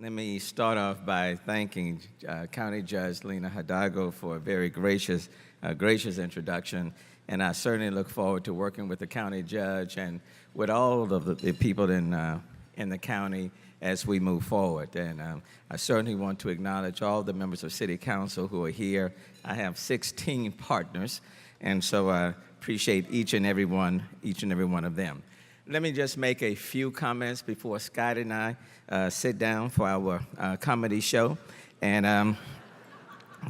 Let me start off by thanking County Judge Lena Hidalgo for a very gracious introduction, and I certainly look forward to working with the county judge and with all of the people in the county as we move forward. And I certainly want to acknowledge all the members of City Council who are here. I have 16 partners, and so I appreciate each and every one of them. Let me just make a few comments before Scott and I sit down for our comedy show. And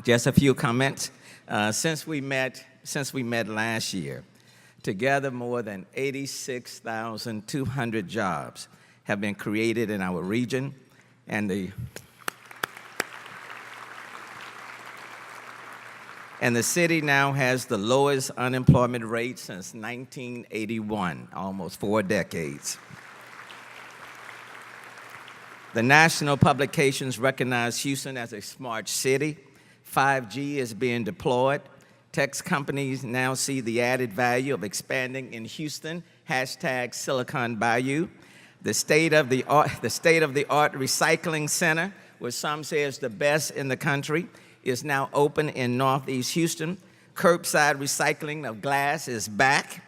just a few comments. Since we met last year, together more than 86,200 jobs have been created in our region, and the city now has the lowest unemployment rate since 1981, almost 4 decades. The national publications recognize Houston as a smart city. 5G is being deployed. Tech companies now see the added value of expanding in Houston, #Silicon Bayou. The state-of-the-art recycling center, which some say is the best in the country, is now open in Northeast Houston. Curbside recycling of glass is back.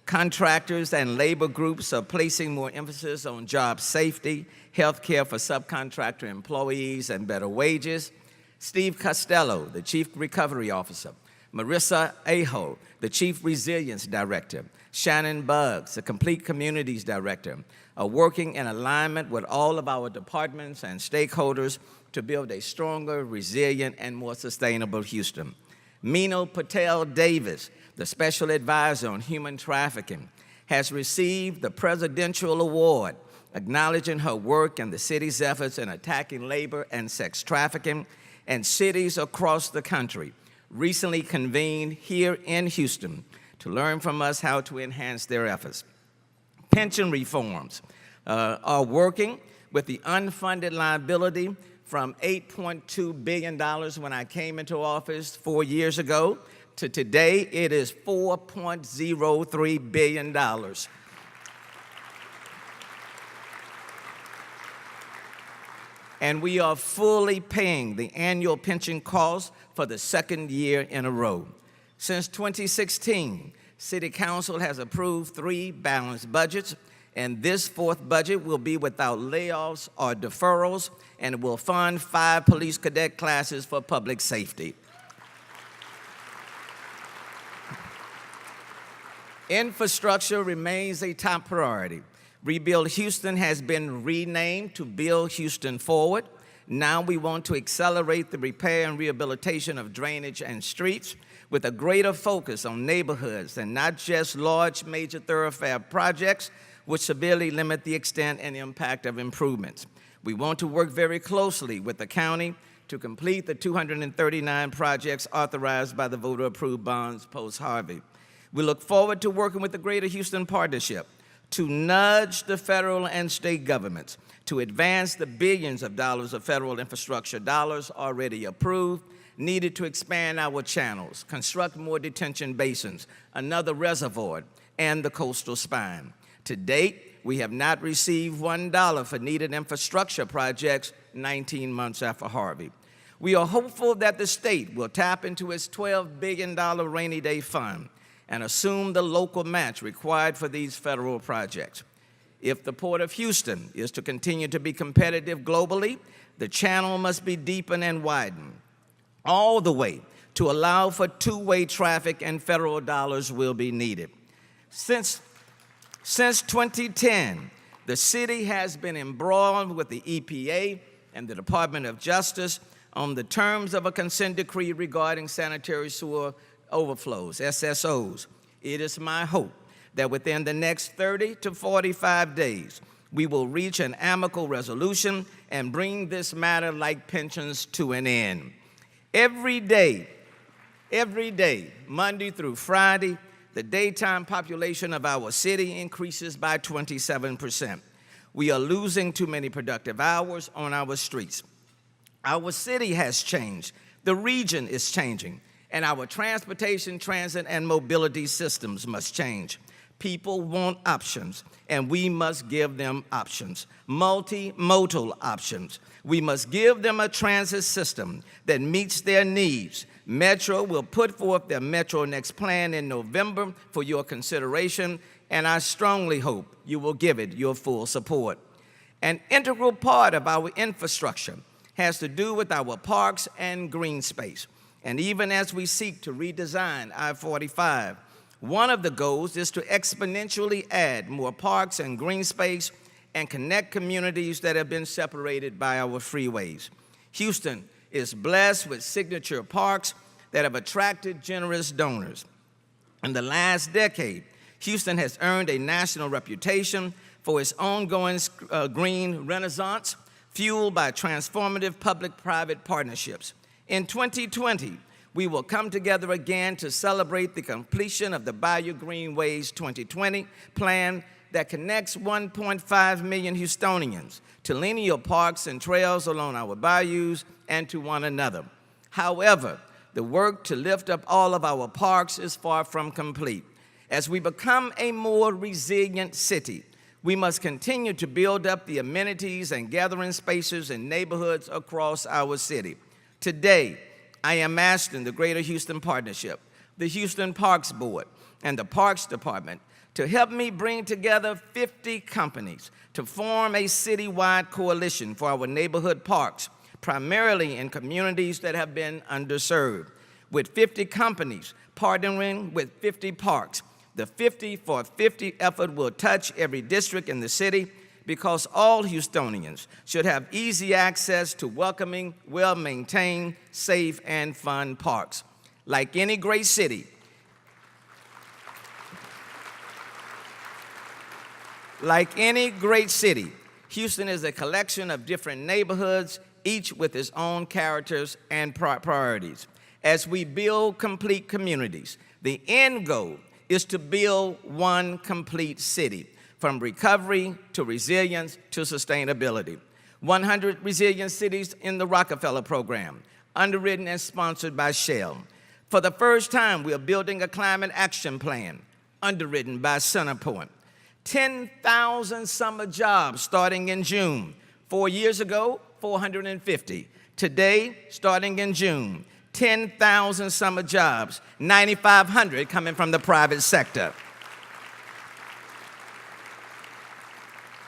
Contractors and labor groups are placing more emphasis on job safety, health care for subcontractor employees, and better wages. Steve Costello, the Chief Recovery Officer, Marissa Aho, the Chief Resilience Director, Shannon Buggs, the Complete Communities Director, are working in alignment with all of our departments and stakeholders to build a stronger, resilient, and more sustainable Houston. Meenal Patel Davis, the Special Advisor on Human Trafficking, has received the Presidential Award, acknowledging her work and the city's efforts in attacking labor and sex trafficking, and cities across the country recently convened here in Houston to learn from us how to enhance their efforts. Pension reforms are working with the unfunded liability from $8.2 billion when I came into office 4 years ago to today. It is $4.03 billion. And we are fully paying the annual pension costs for the 2nd year in a row. Since 2016, City Council has approved 3 balanced budgets, and this 4th budget will be without layoffs or deferrals, and it will fund 5 police cadet classes for public safety. Infrastructure remains a top priority. Rebuild Houston has been renamed to Build Houston Forward. Now we want to accelerate the repair and rehabilitation of drainage and streets with a greater focus on neighborhoods and not just large major thoroughfare projects which severely limit the extent and impact of improvements. We want to work very closely with the county to complete the 239 projects authorized by the voter-approved bonds post-Harvey. We look forward to working with the Greater Houston Partnership to nudge the federal and state governments to advance the billions of dollars of federal infrastructure dollars already approved, needed to expand our channels, construct more detention basins, another reservoir, and the coastal spine. To date, we have not received $1 for needed infrastructure projects 19 months after Harvey. We are hopeful that the state will tap into its $12 billion rainy day fund and assume the local match required for these federal projects. If the Port of Houston is to continue to be competitive globally, the channel must be deepened and widened, all the way to allow for 2-way traffic, and federal dollars will be needed. Since 2010, the city has been embroiled with the EPA and the Department of Justice on the terms of a consent decree regarding sanitary sewer overflows, SSOs. It is my hope that within the next 30 to 45 days, we will reach an amicable resolution and bring this matter, like pensions, to an end. Every day, Monday through Friday, the daytime population of our city increases by 27%. We are losing too many productive hours on our streets. Our city has changed. The region is changing, and our transportation, transit, and mobility systems must change. People want options, and we must give them options, multimodal options. We must give them a transit system that meets their needs. Metro will put forth their Metro Next plan in November for your consideration, and I strongly hope you will give it your full support. An integral part of our infrastructure has to do with our parks and green space. And even as we seek to redesign I-45, one of the goals is to exponentially add more parks and green space and connect communities that have been separated by our freeways. Houston is blessed with signature parks that have attracted generous donors. In the last decade, Houston has earned a national reputation for its ongoing green renaissance, fueled by transformative public-private partnerships. In 2020, we will come together again to celebrate the completion of the Bayou Greenways 2020 plan that connects 1.5 million Houstonians to linear parks and trails along our bayous and to one another. However, the work to lift up all of our parks is far from complete. As we become a more resilient city, we must continue to build up the amenities and gathering spaces in neighborhoods across our city. Today, I am asking the Greater Houston Partnership, the Houston Parks Board, and the Parks Department to help me bring together 50 companies to form a citywide coalition for our neighborhood parks, primarily in communities that have been underserved. With 50 companies partnering with 50 parks, the 50 for 50 effort will touch every district in the city because all Houstonians should have easy access to welcoming, well-maintained, safe, and fun parks. Like any great city, Houston is a collection of different neighborhoods, each with its own characters and priorities. As we build complete communities, the end goal is to build one complete city, from recovery to resilience to sustainability. 100 Resilient Cities in the Rockefeller Program, underwritten and sponsored by Shell. For the first time, we are building a climate action plan, underwritten by CenterPoint. 10,000 summer jobs starting in June. 4 years ago, 450. Today, starting in June, 10,000 summer jobs, 9,500 coming from the private sector.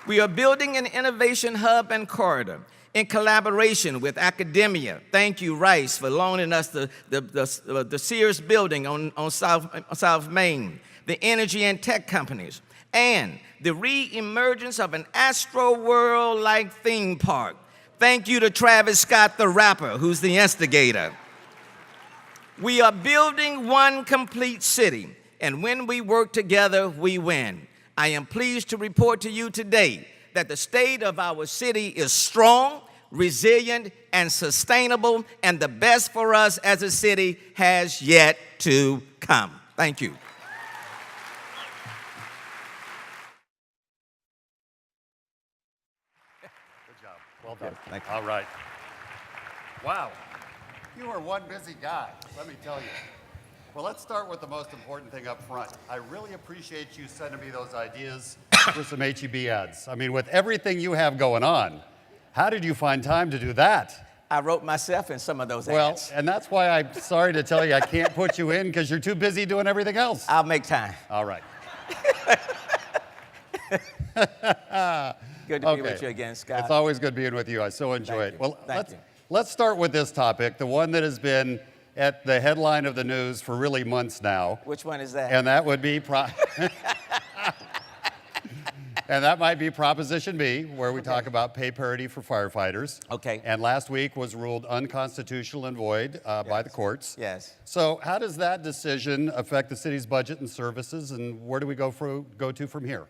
We are building an innovation hub and corridor in collaboration with academia. Thank you, Rice, for loaning us the Sears building on South Main, the energy and tech companies, and the re-emergence of an Astro World-like theme park. Thank you to Travis Scott, the rapper, who's the instigator. We are building one complete city, and when we work together, we win. I am pleased to report to you today that the state of our city is strong, resilient, and sustainable, and the best for us as a city has yet to come. Thank you. Good job. Well done. Yes, thank you. All right. Wow. You are one busy guy, let me tell you. Well, let's start with the most important thing up front. I really appreciate you sending me those ideas for some HEB ads. I mean, with everything you have going on, how did you find time to do that? I wrote myself in some of those Well, ads. and that's why I'm sorry to tell you I can't put you in because you're too busy doing everything else. I'll make time. All right. Good to be with you again, Scott. It's always good being with you. I so enjoy it. Well, Thank you. let's start with this topic, the one that has been at the headline of the news for really months now. Which one is that? And that would be and that might be Proposition B, where we talk about pay parity for firefighters. Okay. And last week was ruled unconstitutional and void by the courts. Yes. So how does that decision affect the city's budget and services, and where do we go to from here?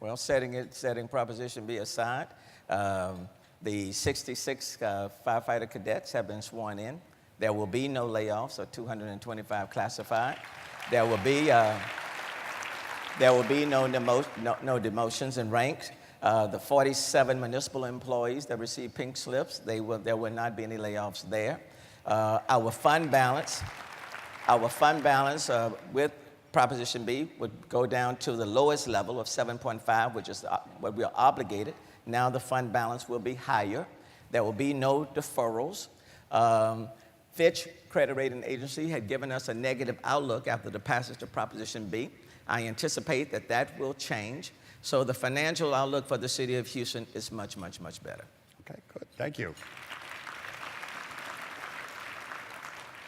Well, setting Proposition B aside, the 66 firefighter cadets have been sworn in. There will be no layoffs of 225 classified. There will be no demotions in ranks. The 47 municipal employees that receive pink slips, there will not be any layoffs there. Our fund balance with Proposition B would go down to the lowest level of 7.5, which is what we are obligated. Now the fund balance will be higher. There will be no deferrals. Fitch Credit Rating Agency had given us a negative outlook after the passage of Proposition B. I anticipate that that will change. So the financial outlook for the city of Houston is much, much, much better. Okay, good. Thank you.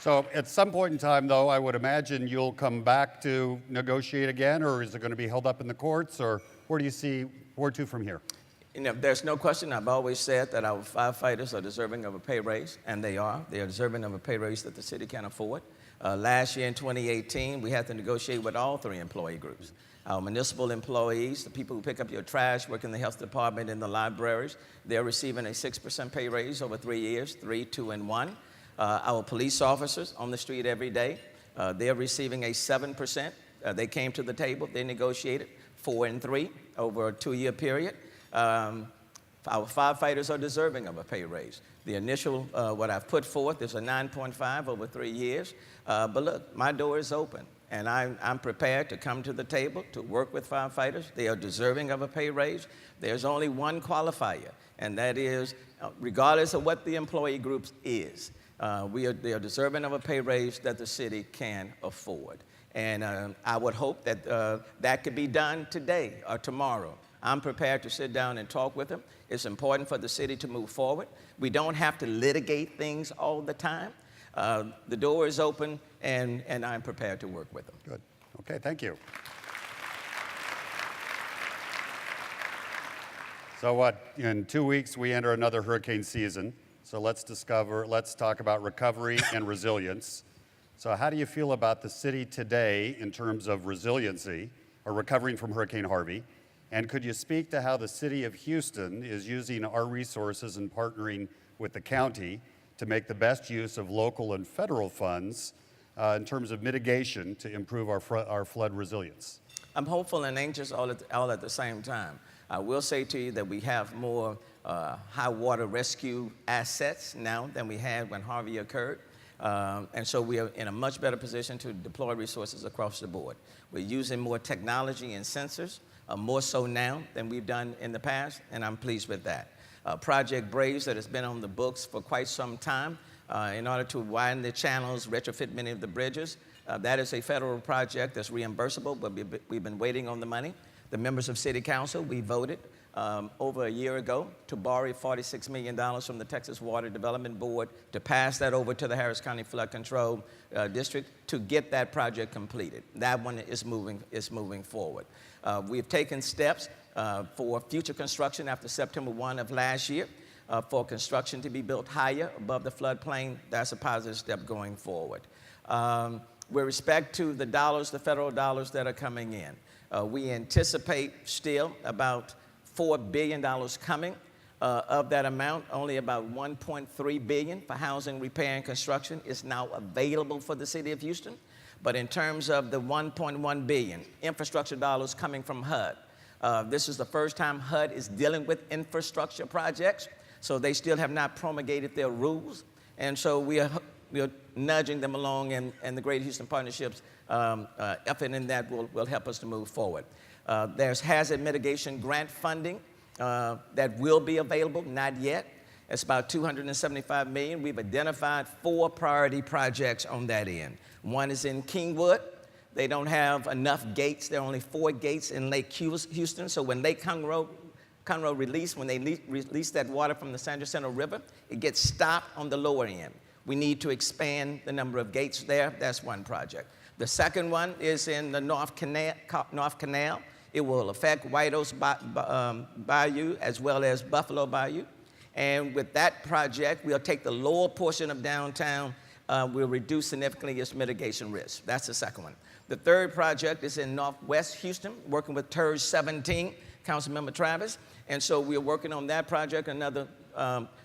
So at some point in time, though, I would imagine you'll come back to negotiate again, or is it going to be held up in the courts, or where do you see where to from here? You know, there's no question. I've always said that our firefighters are deserving of a pay raise, and they are. They are deserving of a pay raise that the city can afford. Last year in 2018, we had to negotiate with all three employee groups. Our municipal employees, the people who pick up your trash, work in the health department, in the libraries, they're receiving a 6% pay raise over 3 years, 3, 2, and 1. Our police officers on the street every day, they're receiving a 7%. They came to the table, they negotiated 4 and 3 over a 2-year period. Our firefighters are deserving of a pay raise. The initial, what I've put forth is a 9.5 over 3 years. But look, my door is open, and I'm prepared to come to the table to work with firefighters. They are deserving of a pay raise. There's only one qualifier, and that is, regardless of what the employee group is, they are deserving of a pay raise that the city can afford. And I would hope that that could be done today or tomorrow. I'm prepared to sit down and talk with them. It's important for the city to move forward. We don't have to litigate things all the time. The door is open, and I'm prepared to work with them. Good. Okay, thank you. So what, in 2 weeks, we enter another hurricane season. So let's talk about recovery and resilience. So how do you feel about the city today in terms of resiliency or recovering from Hurricane Harvey? And could you speak to how the city of Houston is using our resources and partnering with the county to make the best use of local and federal funds in terms of mitigation to improve our flood resilience? I'm hopeful and anxious all at the same time. I will say to you that we have more high water rescue assets now than we had when Harvey occurred. And so we are in a much better position to deploy resources across the board. We're using more technology and sensors, more so now than we've done in the past, and I'm pleased with that. Project Braves, that has been on the books for quite some time, in order to widen the channels, retrofit many of the bridges. That is a federal project that's reimbursable, but we've been waiting on the money. The members of City Council, we voted over a year ago to borrow $46 million from the Texas Water Development Board to pass that over to the Harris County Flood Control District to get that project completed. That one is moving forward. We've taken steps for future construction after September 1 of last year for construction to be built higher above the floodplain. That's a positive step going forward. With respect to the dollars, the federal dollars that are coming in, we anticipate still about $4 billion coming. Of that amount, only about $1.3 billion for housing, repair, and construction is now available for the city of Houston. But in terms of the $1.1 billion infrastructure dollars coming from HUD, this is the first time HUD is dealing with infrastructure projects, so they still have not promulgated their rules. And so we are nudging them along, and the Great Houston Partnership's effort in that will help us to move forward. There's hazard mitigation grant funding that will be available, not yet. It's about $275 million. We've identified 4 priority projects on that end. One is in Kingwood. They don't have enough gates. There are only 4 gates in Lake Houston. So when Lake Conroe release, when they release that water from the San Jacinto River, it gets stopped on the lower end. We need to expand the number of gates there. That's one project. The second one is in the North Canal. It will affect White Oaks Bayou as well as Buffalo Bayou. And with that project, we'll take the lower portion of downtown. We'll reduce significantly its mitigation risk. That's the second one. The third project is in Northwest Houston, working with TERS 17, Councilmember Travis. And so we're working on that project, another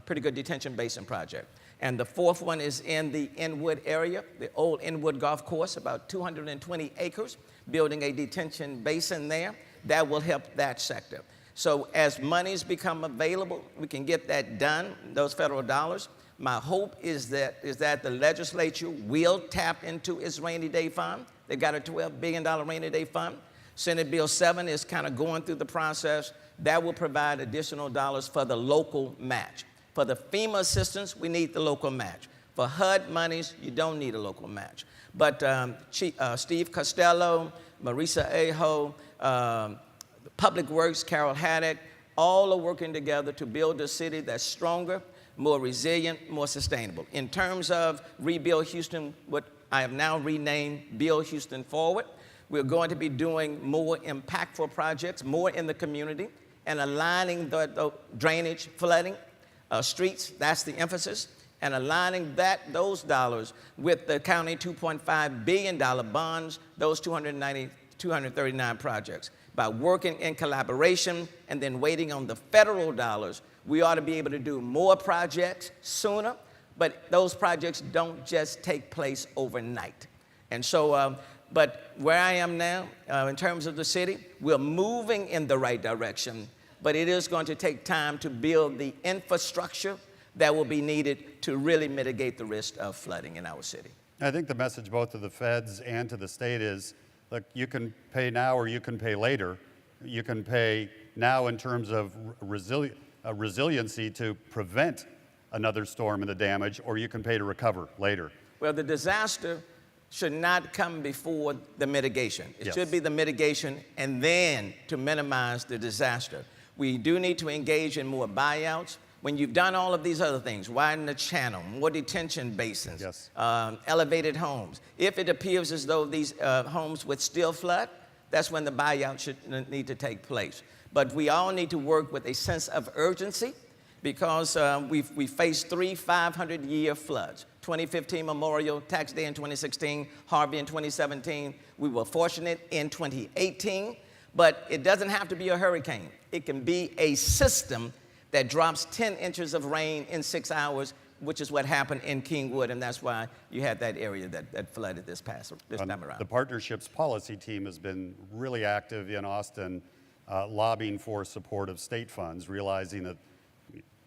pretty good detention basin project. And the fourth one is in the Inwood area, the old Inwood Golf Course, about 220 acres, building a detention basin there. That will help that sector. So as monies become available, we can get that done, those federal dollars. My hope is that the legislature will tap into its rainy day fund. They got a $12 billion rainy day fund. Senate Bill 7 is kind of going through the process. That will provide additional dollars for the local match. For the FEMA assistance, we need the local match. For HUD monies, you don't need a local match. But Steve Costello, Marisa Aho, Public Works, Carol Haddock, all are working together to build a city that's stronger, more resilient, more sustainable. In terms of Rebuild Houston, what I have now renamed Build Houston Forward, we're going to be doing more impactful projects, more in the community, and aligning the drainage, flooding, streets, that's the emphasis, and aligning those dollars with the county $2.5 billion bonds, those 239 projects. By working in collaboration and then waiting on the federal dollars, we ought to be able to do more projects sooner, but those projects don't just take place overnight. And so, but where I am now, in terms of the city, we're moving in the right direction, but it is going to take time to build the infrastructure that will be needed to really mitigate the risk of flooding in our city. I think the message both to the feds and to the state is, look, you can pay now or you can pay later. You can pay now in terms of resiliency to prevent another storm and the damage, or you can pay to recover later. Well, the disaster should not come before the mitigation. It should be the mitigation and then to minimize the disaster. We do need to engage in more buyouts. When you've done all of these other things, widen the channel, more detention basins, elevated homes, if it appears as though these homes would still flood, that's when the buyout should need to take place. But we all need to work with a sense of urgency because we faced 3 500-year floods. 2015 Memorial, Tax Day in 2016, Harvey in 2017. We were fortunate in 2018, but it doesn't have to be a hurricane. It can be a system that drops 10 inches of rain in 6 hours, which is what happened in Kingwood, and that's why you had that area that flooded this time around. The partnerships policy team has been really active in Austin, lobbying for support of state funds, realizing that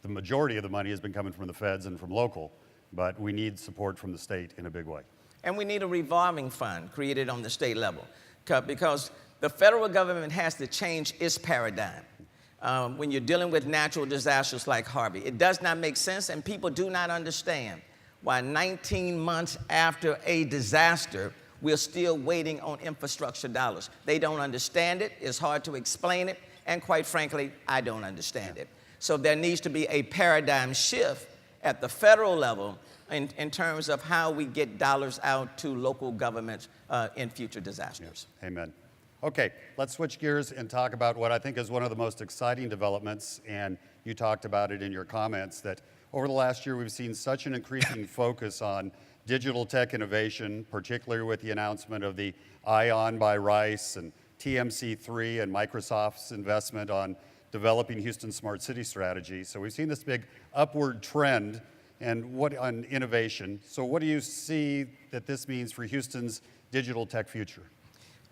the majority of the money has been coming from the feds and from local, but we need support from the state in a big way. And we need a revolving fund created on the state level because the federal government has to change its paradigm. When you're dealing with natural disasters like Harvey, it does not make sense, and people do not understand why 19 months after a disaster, we're still waiting on infrastructure dollars. They don't understand it, it's hard to explain it, and quite frankly, I don't understand it. So there needs to be a paradigm shift at the federal level in terms of how we get dollars out to local governments in future disasters. Yeah. Amen. Okay, let's switch gears and talk about what I think is one of the most exciting developments, and you talked about it in your comments, that over the last year we've seen such an increasing focus on digital tech innovation, particularly with the announcement of the ION by Rice and TMC3 and Microsoft's investment on developing Houston's smart city strategy. So we've seen this big upward trend on innovation. So what do you see that this means for Houston's digital tech future?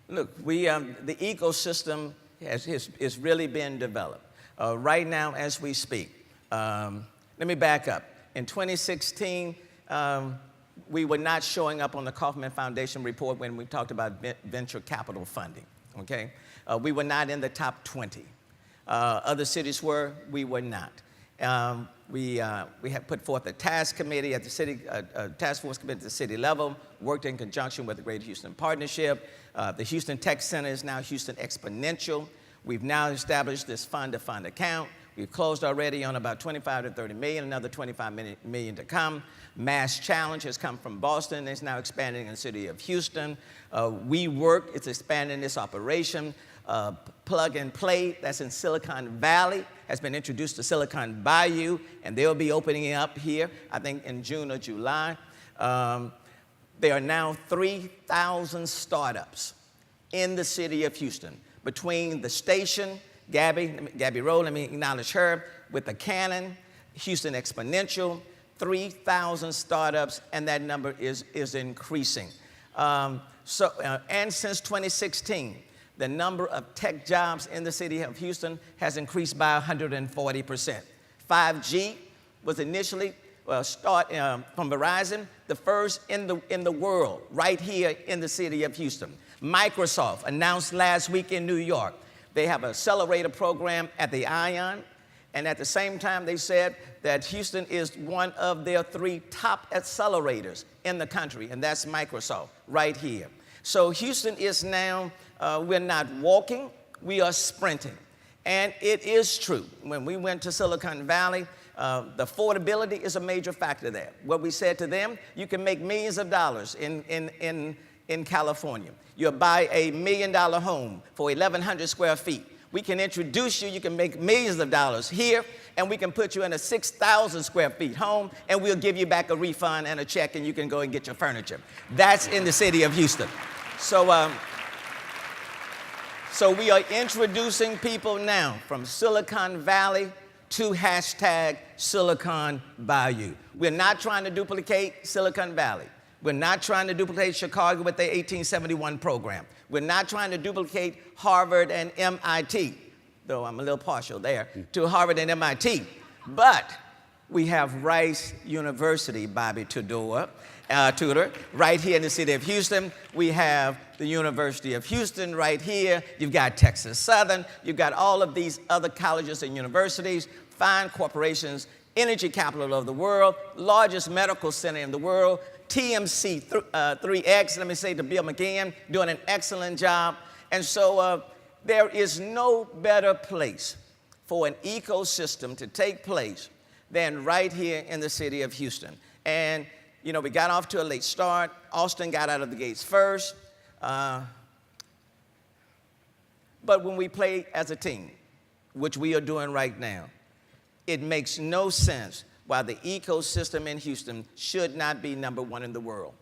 Look, the ecosystem has really been developed. Right now, as we speak, let me back up. In 2016, we were not showing up on the Kauffman Foundation report when we talked about venture capital funding, okay? We were not in the top 20. Other cities were, we were not. We had put forth a task committee at the city, task force committee at the city level, worked in conjunction with the Greater Houston Partnership. The Houston Tech Center is now Houston Exponential. We've now established this fund-to-fund account. We've closed already on about 25 to 30 million, another 25 million to come. Mass Challenge has come from Boston. It's now expanding in the city of Houston. WeWork is expanding this operation. Plug and Play, that's in Silicon Valley, has been introduced to Silicon Bayou, and they'll be opening it up here, I think, in June or July. There are now 3,000 startups in the city of Houston. Between the station, Gabby Rowe, let me acknowledge her, with the Canon, Houston Exponential, 3,000 startups, and that number is increasing. And since 2016, the number of tech jobs in the city of Houston has increased by 140%. 5G was initially from Verizon, the first in the world, right here in the city of Houston. Microsoft announced last week in New York, they have an accelerator program at the Ion, and at the same time they said that Houston is one of their 3 top accelerators in the country, and that's Microsoft right here. So Houston is now, we're not walking, we are sprinting. And it is true. When we went to Silicon Valley, the affordability is a major factor there. What we said to them, you can make millions of dollars in California. You'll buy a $1 million home for 1,100 square feet. We can introduce you, you can make millions of dollars here, and we can put you in a 6,000 square feet home, and we'll give you back a refund and a check, and you can go and get your furniture. That's in the city of Houston. So we are introducing people now from Silicon Valley to hashtag Silicon Bayou. We're not trying to duplicate Silicon Valley. We're not trying to duplicate Chicago with their 1871 program. We're not trying to duplicate Harvard and MIT, though I'm a little partial there, to Harvard and MIT. But we have Rice University, Bobby Tudor, right here in the city of Houston. We have the University of Houston right here. You've got Texas Southern. You've got all of these other colleges and universities, fine corporations, energy capital of the world, largest medical center in the world, TMC 3X, let me say to Bill McGinn, doing an excellent job. And so there is no better place for an ecosystem to take place than right here in the city of Houston. And, you know, we got off to a late start. Austin got out of the gates first. But when we play as a team, which we are doing right now, it makes no sense why the ecosystem in Houston should not be #1 in the world.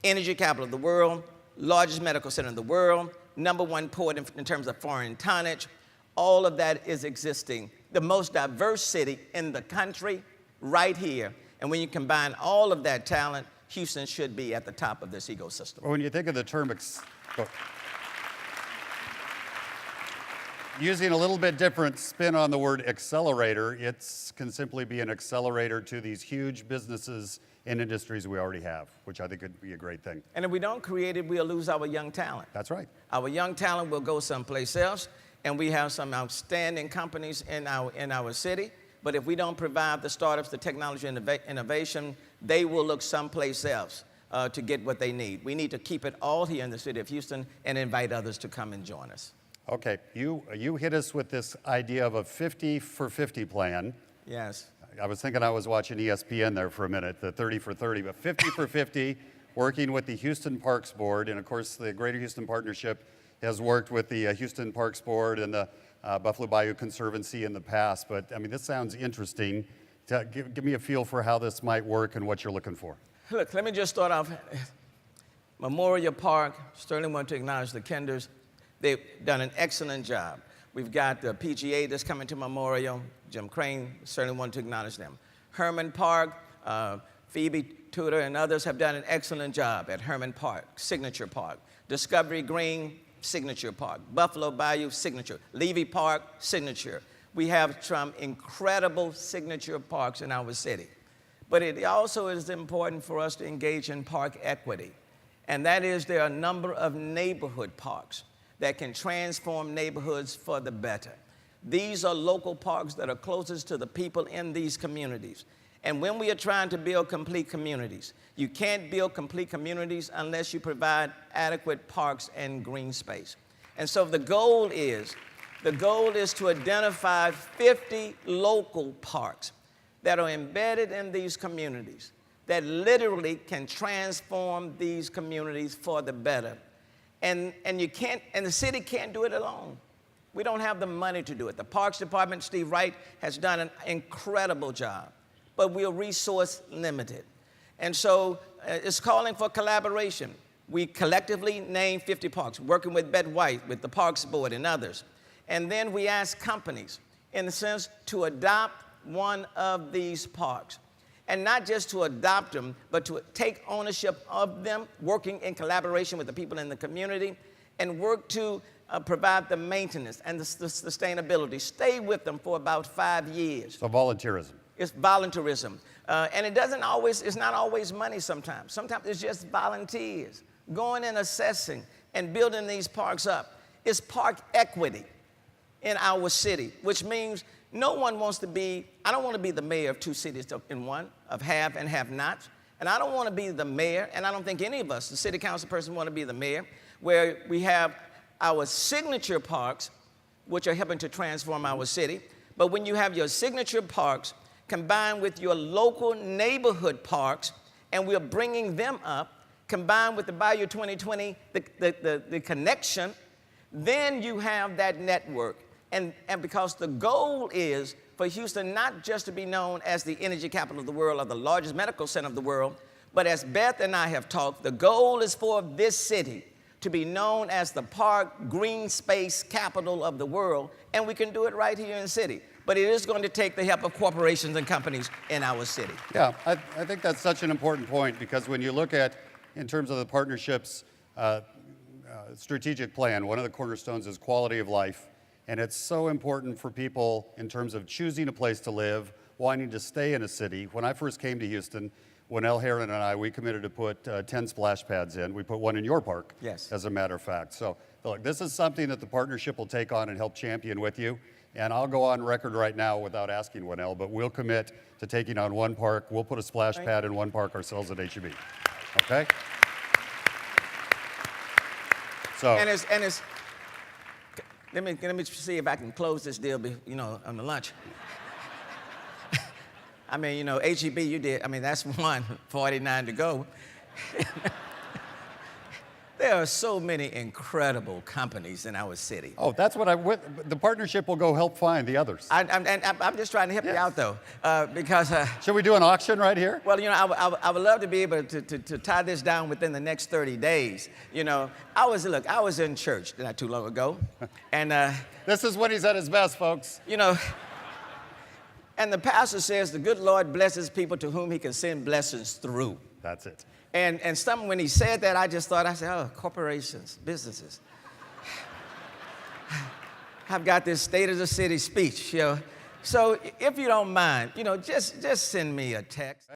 Energy capital of the world, largest medical center in the world, #1 port in terms of foreign tonnage. All of that is existing. The most diverse city in the country right here. And when you combine all of that talent, Houston should be at the top of this ecosystem. Well, when you think of the term, using a little bit different spin on the word accelerator, it can simply be an accelerator to these huge businesses and industries we already have, which I think could be a great thing. And if we don't create it, we'll lose our young talent. That's right. Our young talent will go someplace else, and we have some outstanding companies in our city. But if we don't provide the startups, the technology and innovation, they will look someplace else to get what they need. We need to keep it all here in the city of Houston and invite others to come and join us. Okay, you hit us with this idea of a 50 for 50 plan. Yes. I was thinking I was watching ESPN there for a minute, the 30 for 30, but 50 for 50, working with the Houston Parks Board, and of course the Greater Houston Partnership has worked with the Houston Parks Board and the Buffalo Bayou Conservancy in the past, but I mean, this sounds interesting. Give me a feel for how this might work and what you're looking for. Look, let me just start off. Memorial Park, certainly want to acknowledge the Kenders. They've done an excellent job. We've got the PGA that's coming to Memorial. Jim Crane, certainly want to acknowledge them. Herman Park, Phoebe Tudor and others have done an excellent job at Herman Park, Signature Park. Discovery Green, Signature Park. Buffalo Bayou, Signature. Levy Park, Signature. We have some incredible signature parks in our city. But it also is important for us to engage in park equity. And that is there are a number of neighborhood parks that can transform neighborhoods for the better. These are local parks that are closest to the people in these communities. And when we are trying to build complete communities, you can't build complete communities unless you provide adequate parks and green space. And so the goal is to identify 50 local parks that are embedded in these communities that literally can transform these communities for the better. And the city can't do it alone. We don't have the money to do it. The Parks Department, Steve Wright, has done an incredible job, but we're resource limited. And so it's calling for collaboration. We collectively named 50 parks, working with Bette White, with the Parks Board and others. And then we asked companies, in a sense, to adopt one of these parks. And not just to adopt them, but to take ownership of them, working in collaboration with the people in the community, and work to provide the maintenance and the sustainability. Stay with them for about 5 years. So volunteerism. It's volunteerism. And it's not always money sometimes. Sometimes it's just volunteers going and assessing and building these parks up. It's park equity in our city, which means no one wants to be, I don't want to be the mayor of two cities in one, of have and have nots. And I don't want to be the mayor, and I don't think any of us, the city council person, want to be the mayor, where we have our signature parks, which are helping to transform our city. But when you have your signature parks combined with your local neighborhood parks, and we're bringing them up, combined with the Bayou 2020, the connection, then you have that network. And because the goal is for Houston not just to be known as the energy capital of the world or the largest medical center of the world, but as Beth and I have talked, the goal is for this city to be known as the park green space capital of the world, and we can do it right here in the city. But it is going to take the help of corporations and companies in our city. Yeah, I think that's such an important point, because when you look at, in terms of the partnership's strategic plan, one of the cornerstones is quality of life. And it's so important for people in terms of choosing a place to live, wanting to stay in a city. When I first came to Houston, Winnell Heron and I, we committed to put 10 splash pads in. We put one in your park, yes, as a matter of fact. So look, this is something that the partnership will take on and help champion with you. And I'll go on record right now without asking Winnell, but we'll commit to taking on one park. We'll put a splash pad in one park ourselves at HEB. Okay? So. Let me see if I can close this deal, on the lunch. I mean, HEB, you did, that's 49 to go. There are so many incredible companies in our city. Oh, that's what the partnership will go help find the others. I'm just trying to help you out, though, because... Should we do an auction right here? Well, I would love to be able to tie this down within the next 30 days. I was in church not too long ago, and... This is when he's at his best, folks. And the pastor says the good Lord blesses people to whom he can send blessings through. That's it. And when he said that, I said, oh, corporations, businesses. I've got this state of the city speech, So if you don't mind, just send me a text.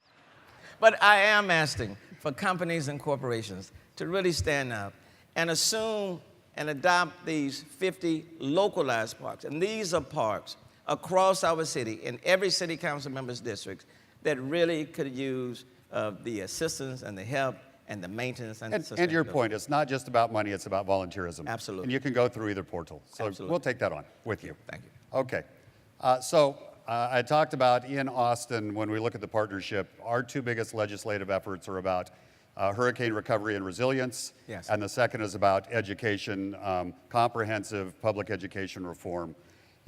But I am asking for companies and corporations to really stand up and assume and adopt these 50 localized parks. And these are parks across our city, in every city council member's districts, that really could use the assistance and the help and the maintenance and the And your point, it's not just about money, it's about volunteerism. Absolutely. And you can go through either portal. So Absolutely. We'll take that on with you. Thank you. Okay. I talked about in Austin, when we look at the partnership, our two biggest legislative efforts are about hurricane recovery and resilience. Yes. And the second is about education, comprehensive public education reform,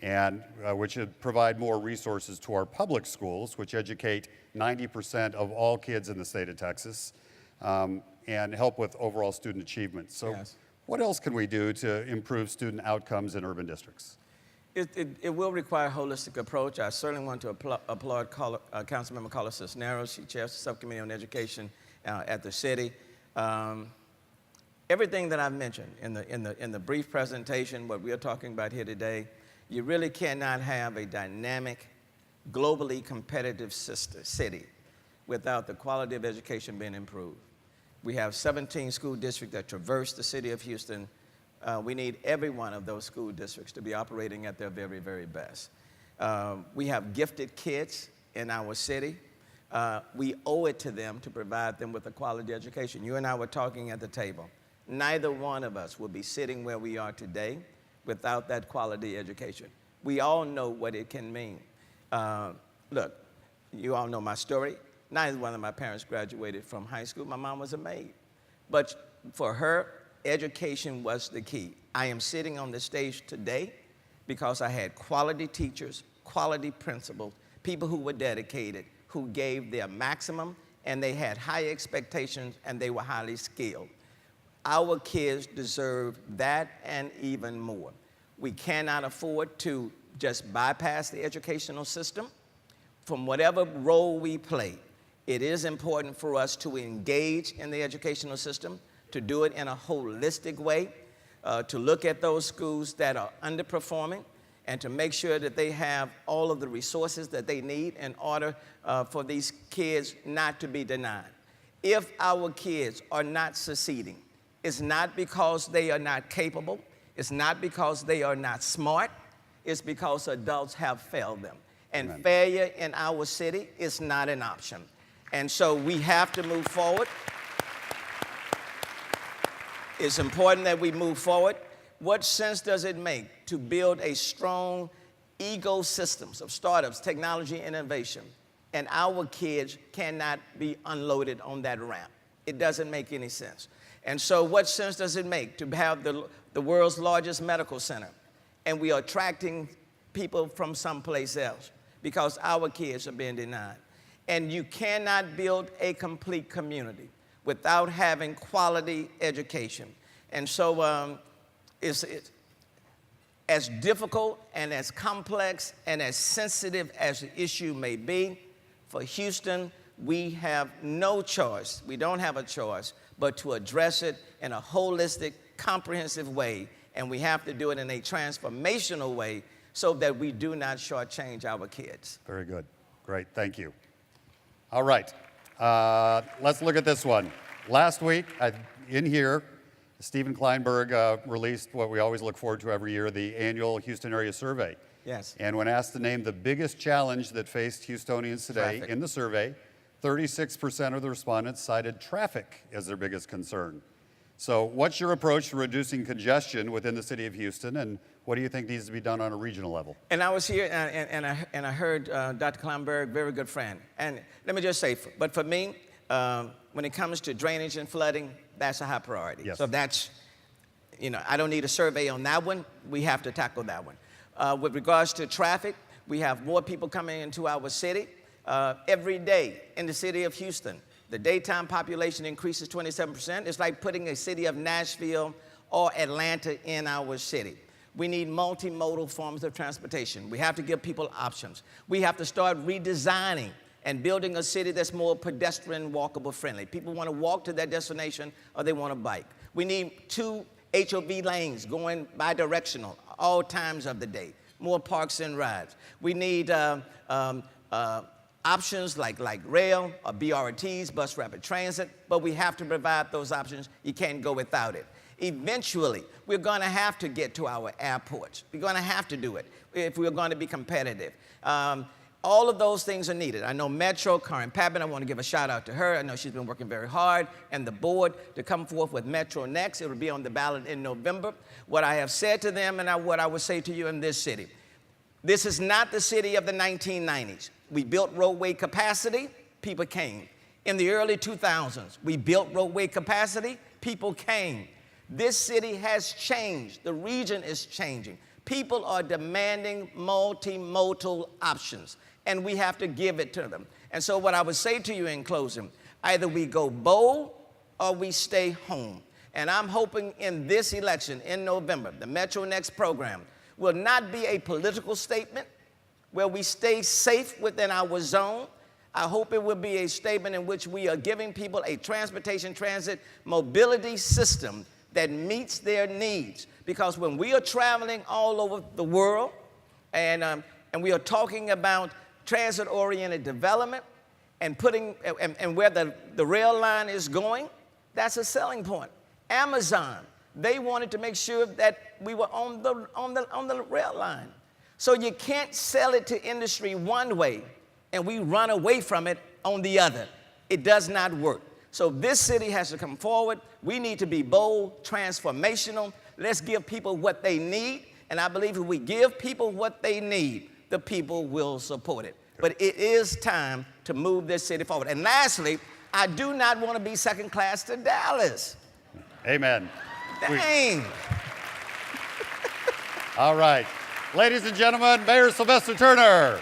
and which would provide more resources to our public schools, which educate 90% of all kids in the state of Texas, and help with overall student achievement. So yes. What else can we do to improve student outcomes in urban districts? It will require a holistic approach. I certainly want to applaud Councilmember Carla Cisneros. She chairs the Subcommittee on Education at the city. Everything that I've mentioned in the brief presentation, what we are talking about here today, you really cannot have a dynamic, globally competitive city without the quality of education being improved. We have 17 school districts that traverse the city of Houston. We need every one of those school districts to be operating at their very, very best. We have gifted kids in our city. We owe it to them to provide them with a quality education. You and I were talking at the table. Neither one of us will be sitting where we are today without that quality education. We all know what it can mean. Look, you all know my story. Neither one of my parents graduated from high school. My mom was a maid. But for her, education was the key. I am sitting on the stage today because I had quality teachers, quality principals, people who were dedicated, who gave their maximum, and they had high expectations, and they were highly skilled. Our kids deserve that and even more. We cannot afford to just bypass the educational system. From whatever role we play, it is important for us to engage in the educational system, to do it in a holistic way, to look at those schools that are underperforming and to make sure that they have all of the resources that they need in order for these kids not to be denied. If our kids are not succeeding, it's not because they are not capable, it's not because they are not smart, it's because adults have failed them. And Amen. Failure in our city is not an option. And so we have to move forward. It's important that we move forward. What sense does it make to build a strong ecosystems of startups, technology, and innovation, and our kids cannot be unloaded on that ramp? It doesn't make any sense. And so what sense does it make to have the world's largest medical center, and we are attracting people from someplace else because our kids are being denied? And you cannot build a complete community without having quality education. And so it's as difficult and as complex and as sensitive as the issue may be, for Houston, we have no choice, we don't have a choice, but to address it in a holistic, comprehensive way, and we have to do it in a transformational way so that we do not shortchange our kids. Very good. Great. Thank you. All right. Let's look at this one. Last week, in here, Stephen Kleinberg released what we always look forward to every year, the annual Houston Area Survey. Yes. And when asked to name the biggest challenge that faced Houstonians today Traffic. in the survey, 36% of the respondents cited traffic as their biggest concern. So what's your approach to reducing congestion within the city of Houston, and what do you think needs to be done on a regional level? And I was here, and I heard Dr. Kleinberg, very good friend. And let me just say, but for me, when it comes to drainage and flooding, that's a high priority. Yes. So that's, I don't need a survey on that one. We have to tackle that one. With regards to traffic, we have more people coming into our city. Every day in the city of Houston, the daytime population increases 27%. It's like putting a city of Nashville or Atlanta in our city. We need multimodal forms of transportation. We have to give people options. We have to start redesigning and building a city that's more pedestrian, walkable friendly. People want to walk to their destination or they want to bike. We need 2 HOV lanes going bi-directional all times of the day, more parks and rides. We need options like rail or BRTs, bus rapid transit, but we have to provide those options. You can't go without it. Eventually, we're going to have to get to our airports. We're going to have to do it if we're going to be competitive. All of those things are needed. I know Metro, Karen Papin, I want to give a shout out to her. I know she's been working very hard, and the board to come forth with Metro Next. It will be on the ballot in November. What I have said to them and what I would say to you in this city, this is not the city of the 1990s. We built roadway capacity, people came. In the early 2000s, we built roadway capacity, people came. This city has changed. The region is changing. People are demanding multimodal options, and we have to give it to them. And so what I would say to you in closing, either we go bold or we stay home. And I'm hoping in this election in November, the Metro Next program will not be a political statement where we stay safe within our zone. I hope it will be a statement in which we are giving people a transportation, transit, mobility system that meets their needs. Because when we are traveling all over the world and we are talking about transit-oriented development and where the rail line is going, that's a selling point. Amazon, they wanted to make sure that we were on the rail line. So you can't sell it to industry one way and we run away from it on the other. It does not work. So this city has to come forward. We need to be bold, transformational. Let's give people what they need. And I believe if we give people what they need, the people will support it. But it is time to move this city forward. And lastly, I do not want to be second class to Dallas. Amen. Dang. All right. Ladies and gentlemen, Mayor Sylvester Turner.